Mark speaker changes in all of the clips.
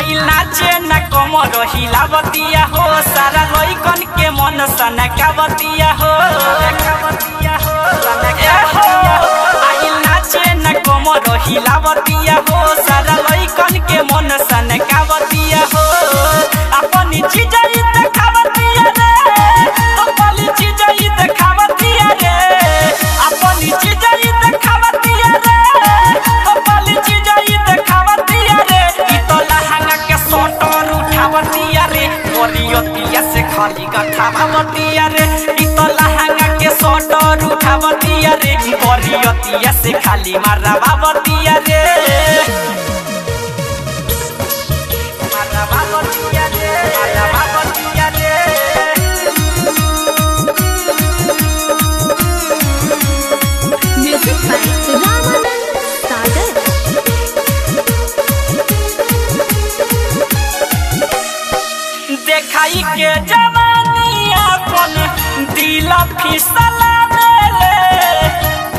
Speaker 1: आई नाचे न कमर हिलावतिया हो सारा लइकन के मन सनकावतिया हो आई नाचे न कमर हिलावतिया हो सारा लइकन के मन सनकावतिया हो अपनी चीज देखावतिया रे अपनी चीज देखावतिया रे अपनी चीज देखावतिया रे अपनी चीज देखावतिया रे ई तो लहंगा के सोटर उठावतिया रे बोरियतिया से खाली गठावतिया रे ई तो लहंगा के सोटर उठावतिया रे बोरियतिया से खाली मारवावतिया रे मारवावतिया रे मारवावतिया रे
Speaker 2: म्यूजिक बाय रामानंद सागर।
Speaker 1: देखाई के जवानी अपन दिल फिसला मेले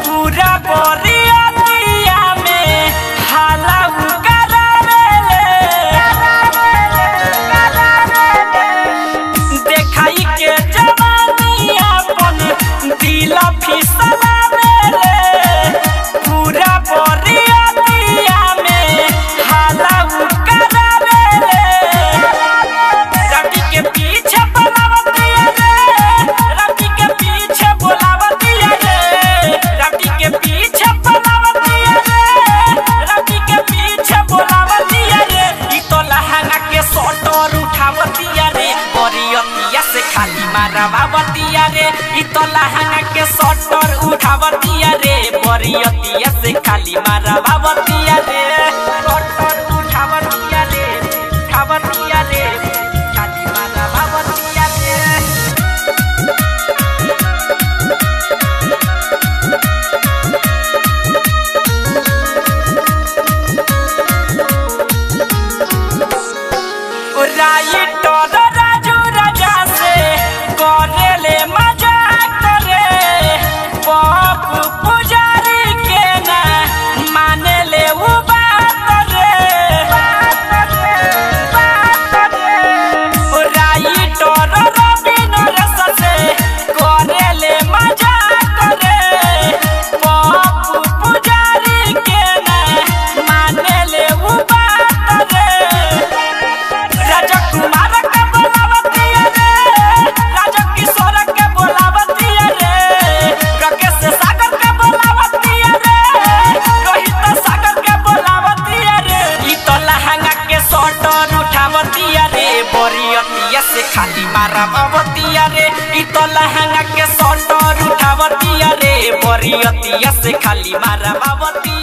Speaker 1: पूरा बोरियतिया में हाला करा देखाई के जवानी अपन दिल फिसला मेले पूरा बोरियतिया में हाला करा रवि के पीछे बोलावतिया रे रवि के पीछे बोलावतिया रे रवि के पीछे बोलावतिया रे रवि के पीछे बोलावतिया रे ई तो लहंगा के सोटर उठावतिया रे बोरियतिया से खाली मारवावतिया रे ई तो लहंगा के सोटर उठावतिया रे बोरियतिया से खाली मारवावतिया रे सोटर उठावतिया रे उठावतिया रे खाली मारवावतिया रे राइटर राजू राजा से करेले मजाक रे बाप पुजारी के ना माने ले वो बात रे राइटर रविंद्र से करेले मजाक रे बाप पुजारी के ना माने ले वो बात रे राजकुमार के बोलावतिया रे राजा किशोर के बोलावतिया रे राकेश सागर के बोलावतिया रे रोहित सागर के बोलावतिया रे ई तो लहंगा के सोटर उठावतिया रे बोरियतिया से खाली मारवावतिया रे ई तो लहंगा के सोटर उठावतिया रे बोरियतिया से खाली मारवावतिया।